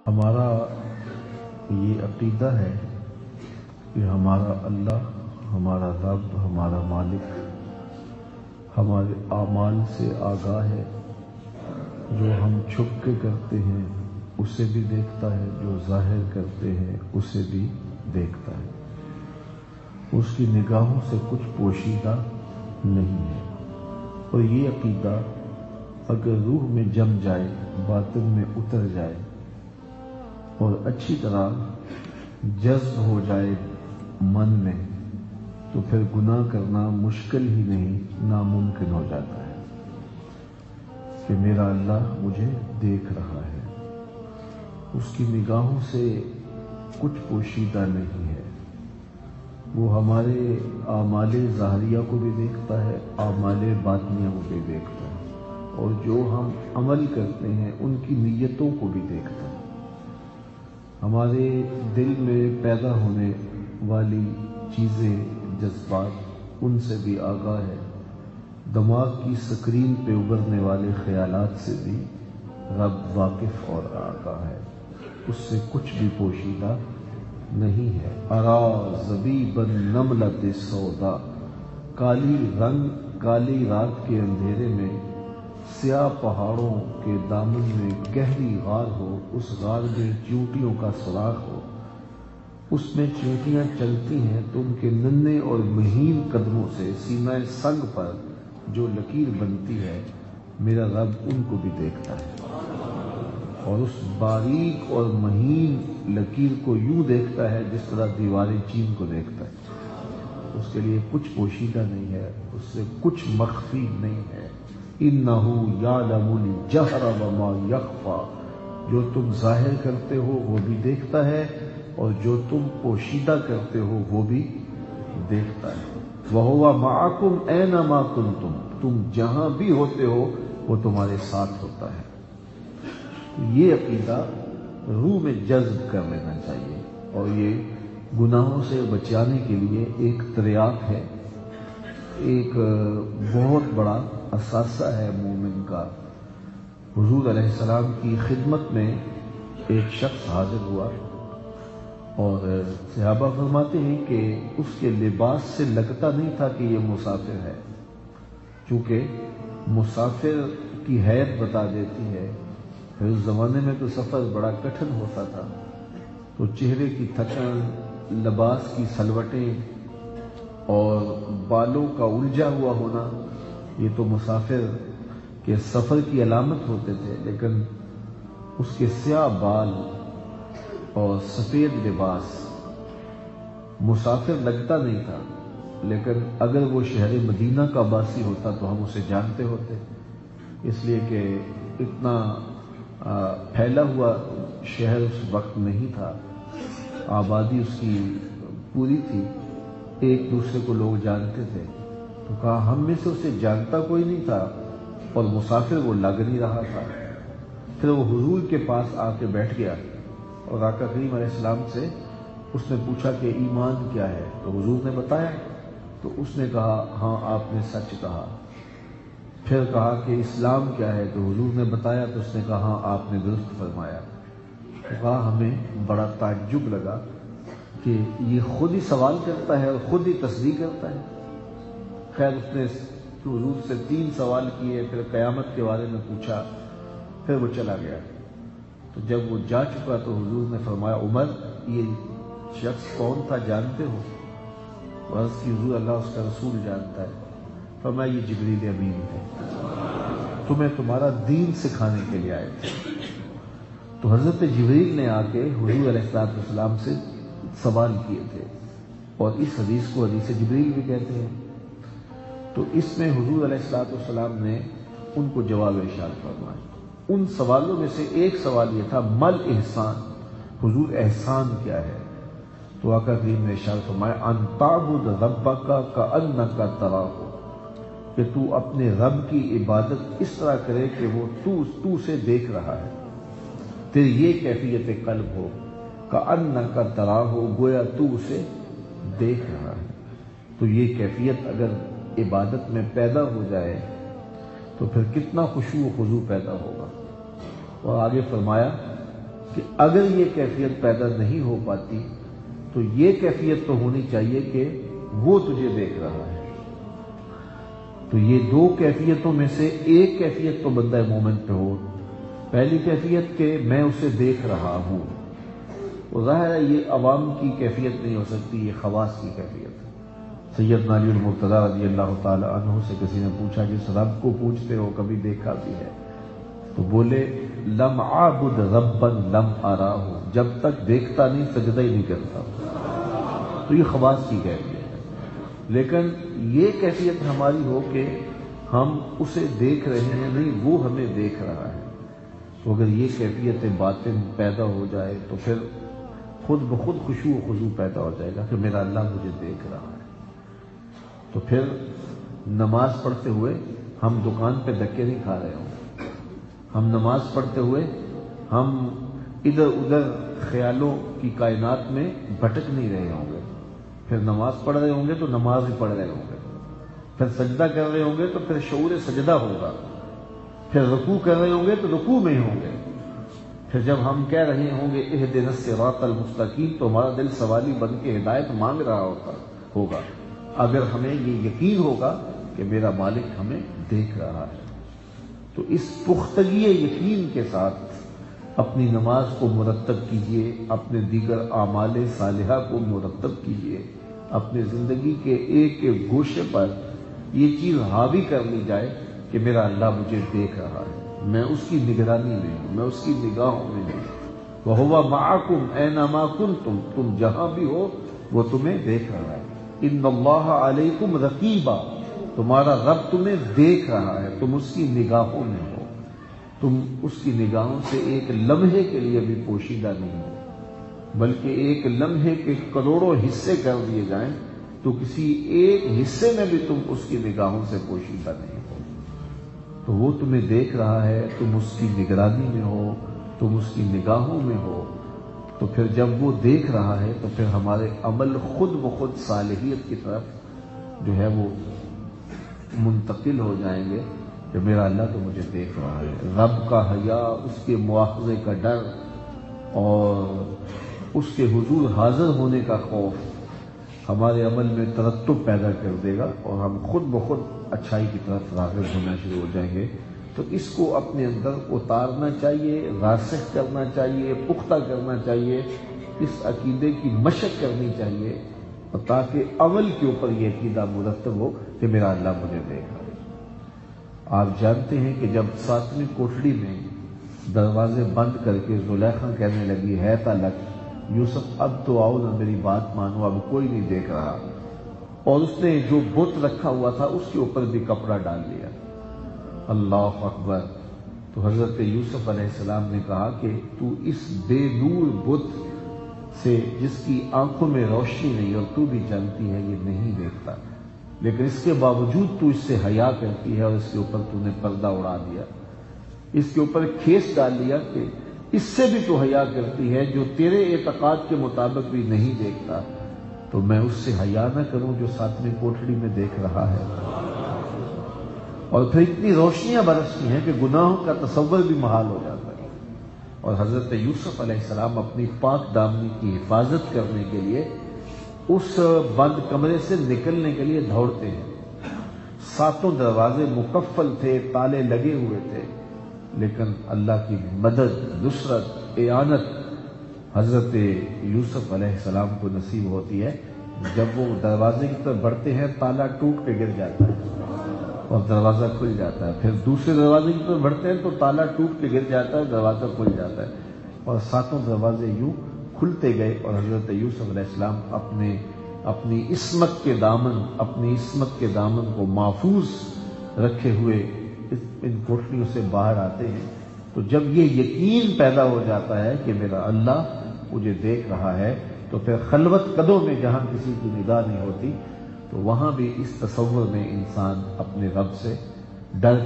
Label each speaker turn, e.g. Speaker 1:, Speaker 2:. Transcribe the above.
Speaker 1: ہمارا یہ عقیدہ ہے کہ ہمارا اللہ، ہمارا رب، ہمارا مالک ہمارے اعمال سے آگاہ ہے۔ جو ہم چھپ کے کرتے ہیں اسے بھی دیکھتا ہے، جو ظاہر کرتے ہیں اسے بھی دیکھتا ہے۔ اس کی نگاہوں سے کچھ پوشیدہ نہیں ہے۔ اور یہ عقیدہ اگر روح میں جم جائے، باطن میں اتر جائے اور اچھی طرح جذب ہو جائے من میں، تو پھر گناہ کرنا مشکل ہی نہیں، ناممکن ہو جاتا ہے کہ میرا اللہ مجھے دیکھ رہا ہے۔ اس کی نگاہوں سے کچھ پوشیدہ نہیں ہے۔ وہ ہمارے اعمال ظاہریہ کو بھی دیکھتا ہے، اعمال باطنیہ کو بھی دیکھتا ہے، اور جو ہم عمل کرتے ہیں ان کی نیتوں کو بھی دیکھتا ہے۔ ہمارے دل میں پیدا ہونے والی چیزیں، جذبات، ان سے بھی آگاہ ہے۔ دماغ کی سکرین پہ ابھرنے والے خیالات سے بھی رب واقف اور آگاہ ہے۔ اس سے کچھ بھی پوشیدہ نہیں ہے۔ ارا زبیبا النملۃ سودا، کالی رات کے اندھیرے میں سیاہ پہاڑوں کے دامن میں گہری غار ہو، اس غار میں چیونٹیوں کا سراغ ہو، اس میں چیونٹیاں چلتی ہیں تو ان کے ننھے اور مہین قدموں سے سینہ سنگ پر جو لکیر بنتی ہے، میرا رب ان کو بھی دیکھتا ہے، اور اس باریک اور مہین لکیر کو یوں دیکھتا ہے جس طرح دیوار چین کو دیکھتا ہے۔ اس کے لیے کچھ پوشیدہ نہیں ہے، اس سے کچھ مخفی نہیں ہے۔ اِنَّهُ يَعْلَمُ الْجَهْرَ وَمَا يَخْفَى، جو تم ظاہر کرتے ہو وہ بھی دیکھتا ہے، اور جو تم پوشیدہ کرتے ہو وہ بھی دیکھتا ہے۔ وَهُوَ مَعَكُمْ أَيْنَمَا كُنْتُمْ، تم جہاں بھی ہوتے ہو وہ تمہارے ساتھ ہوتا ہے۔ یہ عقیدہ روح میں جذب کر لینا چاہیے، اور یہ گناہوں سے بچانے کے لیے ایک تریاق ہے، ایک بہت بڑا اثاثہ ہے مومن کا۔ حضور علیہ السلام کی خدمت میں ایک شخص حاضر ہوا، اور صحابہ فرماتے ہیں کہ اس کے لباس سے لگتا نہیں تھا کہ یہ مسافر ہے، چونکہ مسافر کی حیت بتا دیتی ہے۔ پھر اس زمانے میں تو سفر بڑا کٹھن ہوتا تھا، تو چہرے کی تھکن، لباس کی سلوٹیں اور بالوں کا الجھا ہوا ہونا، یہ تو مسافر کے سفر کی علامت ہوتے تھے۔ لیکن اس کے سیاہ بال اور سفید لباس مسافر لگتا نہیں تھا، لیکن اگر وہ شہر مدینہ کا باسی ہوتا تو ہم اسے جانتے ہوتے، اس لیے کہ اتنا پھیلا ہوا شہر اس وقت نہیں تھا، آبادی اس کی پوری تھی، ایک دوسرے کو لوگ جانتے تھے۔ تو کہا ہم میں سے اسے جانتا کوئی نہیں تھا، اور مسافر وہ لگ نہیں رہا تھا۔ پھر وہ حضور کے پاس آ کے بیٹھ گیا، اور آقا کریم علیہ السلام سے اس نے پوچھا کہ ایمان کیا ہے، تو حضور نے بتایا، تو اس نے کہا ہاں آپ نے سچ کہا۔ پھر کہا کہ اسلام کیا ہے، تو حضور نے بتایا، تو اس نے کہا ہاں آپ نے درست فرمایا۔ تو کہا ہمیں بڑا تعجب لگا کہ یہ خود ہی سوال کرتا ہے اور خود ہی تصدیق کرتا ہے۔ خیر اس نے حضور سے 3 سوال کیے، پھر قیامت کے بارے میں پوچھا، پھر وہ چلا گیا۔ تو جب وہ جا چکا تو حضور نے فرمایا عمر یہ شخص کون تھا جانتے ہو؟ عرض کی حضور اللہ اس کا رسول جانتا ہے۔ فرمایا یہ جبریل امین ہے، تمہیں تمہارا دین سکھانے کے لیے آئے تھے۔ تو حضرت جبریل نے آ کے حضور علیہ السلام سے سوال کیے تھے، اور اس حدیث کو حدیث جبریل بھی کہتے ہیں۔ تو اس میں حضور علیہ السلام نے ان کو جواب ارشاد فرمایا۔ ان سوالوں میں سے ایک سوال یہ تھا مل احسان، حضور احسان کیا ہے؟ تو آقا کریم نے ارشاد فرمایا ان تعبد ربک کأنک تراہ، کہ تو اپنے رب کی عبادت اس طرح کرے کہ وہ تو سے دیکھ رہا ہے، تیری یہ کیفیت قلب ہو، کأنک تراہ، گویا تو اسے دیکھ رہا ہے۔ تو یہ کیفیت اگر عبادت میں پیدا ہو جائے تو پھر کتنا خشوع و خضوع پیدا ہوگا۔ اور آگے فرمایا کہ اگر یہ کیفیت پیدا نہیں ہو پاتی تو یہ کیفیت تو ہونی چاہیے کہ وہ تجھے دیکھ رہا ہے۔ تو یہ دو کیفیتوں میں سے ایک کیفیت تو بندہ مومن پہ ہو۔ پہلی کیفیت کہ میں اسے دیکھ رہا ہوں، وہ ظاہر ہے یہ عوام کی کیفیت نہیں ہو سکتی، یہ خواص کی کیفیت ہے۔ سیدنا علی المرتضیٰ رضی اللہ تعالی عنہ سے کسی نے پوچھا جس رب کو پوچھتے ہو کبھی دیکھا بھی ہے؟ تو بولے لم اعبد ربا لم اراہ، جب تک دیکھتا نہیں سجدہ ہی نہیں کرتا۔ تو یہ خواص کی کیفیت ہے، لیکن یہ کیفیت ہماری ہو کہ ہم اسے دیکھ رہے ہیں، نہیں وہ ہمیں دیکھ رہا ہے۔ تو اگر یہ کیفیت باطن پیدا ہو جائے تو پھر خود بخود خشوع و خضوع پیدا ہو جائے گا کہ میرا اللہ مجھے دیکھ رہا ہے۔ تو پھر نماز پڑھتے ہوئے ہم دکان پہ دھکے نہیں کھا رہے ہوں، ہم نماز پڑھتے ہوئے ہم ادھر ادھر خیالوں کی کائنات میں بھٹک نہیں رہے ہوں گے۔ پھر نماز پڑھ رہے ہوں گے تو نماز ہی پڑھ رہے ہوں گے، پھر سجدہ کر رہے ہوں گے تو پھر شعور سجدہ ہوگا، پھر رکوع کر رہے ہوں گے تو رکوع میں ہوں گے، پھر جب ہم کہہ رہے ہوں گے اہدنا الصراط المستقیم تو ہمارا دل سوالی بن کے ہدایت مانگ رہا ہوگا، اگر ہمیں یہ یقین ہوگا کہ میرا مالک ہمیں دیکھ رہا ہے۔ تو اس پختگی یقین کے ساتھ اپنی نماز کو مرتب کیجئے، اپنے دیگر اعمال صالحہ کو مرتب کیجئے، اپنے زندگی کے ایک ایک گوشے پر یہ چیز حاوی کر لی جائے کہ میرا اللہ مجھے دیکھ رہا ہے، میں اس کی نگرانی میں ہوں، میں اس کی نگاہوں میں ہوں۔ وَهُوَ مَعَكُمْ أَيْنَمَا كُنْتُمْ، تم جہاں بھی ہو وہ تمہیں دیکھ رہا ہے۔ ان اللہ علیکم رقیبا، تمہارا رب تمہیں دیکھ رہا ہے، تم اس کی نگاہوں میں ہو، تم اس کی نگاہوں سے ایک لمحے کے لیے بھی پوشیدہ نہیں ہو، بلکہ ایک لمحے کے کروڑوں حصے کر دیے جائیں تو کسی ایک حصے میں بھی تم اس کی نگاہوں سے پوشیدہ نہیں ہو۔ تو وہ تمہیں دیکھ رہا ہے، تم اس کی نگرانی میں ہو، تم اس کی نگاہوں میں ہو۔ تو پھر جب وہ دیکھ رہا ہے تو پھر ہمارے عمل خود بخود صالحیت کی طرف جو ہے وہ منتقل ہو جائیں گے کہ میرا اللہ تو مجھے دیکھ رہا ہے۔ رب کا حیا، اس کے مواخذے کا ڈر اور اس کے حضور حاضر ہونے کا خوف ہمارے عمل میں ترتب پیدا کر دے گا اور ہم خود بخود اچھائی کی طرف راغب ہونا شروع ہو جائیں گے۔ تو اس کو اپنے اندر اتارنا چاہیے، راسخ کرنا چاہیے، پختہ کرنا چاہیے، اس عقیدے کی مشق کرنی چاہیے، اور تاکہ عمل کے اوپر یہ عقیدہ مرتب ہو کہ میرا اللہ مجھے دیکھ رہا ہے۔ آپ جانتے ہیں کہ جب 7ویں کوٹڑی میں دروازے بند کر کے زلیخا کہنے لگی ہے تلک یوسف اب تو آؤ نا، میری بات مانو، اب کوئی نہیں دیکھ رہا، اور اس نے جو بت رکھا ہوا تھا اس کے اوپر بھی کپڑا ڈال لیا۔ اللہ اکبر! تو حضرت یوسف علیہ السلام نے کہا کہ تو اس بے نور بت سے جس کی آنکھوں میں روشنی نہیں اور تو بھی جانتی ہے یہ نہیں دیکھتا، لیکن اس کے باوجود تو اس سے حیا کرتی ہے اور اس کے اوپر تو نے پردہ اڑا دیا، اس کے اوپر کھیس ڈال لیا کہ اس سے بھی تو حیا کرتی ہے جو تیرے اعتقاد کے مطابق بھی نہیں دیکھتا، تو میں اس سے حیا نہ کروں جو 7ویں کوٹڑی میں دیکھ رہا ہے۔ اور پھر اتنی روشنیاں برستی ہیں کہ گناہوں کا تصور بھی محال ہو جاتا ہے، اور حضرت یوسف علیہ السلام اپنی پاک دامنی کی حفاظت کرنے کے لیے اس بند کمرے سے نکلنے کے لیے دوڑتے ہیں۔ 7 دروازے مقفل تھے، تالے لگے ہوئے تھے، لیکن اللہ کی مدد، نصرت، اعانت حضرت یوسف علیہ السلام کو نصیب ہوتی ہے۔ جب وہ دروازے کی طرف بڑھتے ہیں تالا ٹوٹ کے گر جاتا ہے اور دروازہ کھل جاتا ہے، پھر دوسرے دروازے کی طرف بڑھتے ہیں تو تالا ٹوٹ کے گر جاتا ہے، دروازہ کھل جاتا ہے، اور 7 دروازے یوں کھلتے گئے، اور حضرت یوسف علیہ السلام اپنی عصمت کے دامن کو محفوظ رکھے ہوئے ان کوٹڑیوں سے باہر آتے ہیں۔ تو جب یہ یقین پیدا ہو جاتا ہے کہ میرا اللہ مجھے دیکھ رہا ہے، تو پھر خلوت قدوں میں جہاں کسی کی نگاہ نہیں ہوتی، تو وہاں بھی اس تصور میں انسان اپنے رب سے ڈر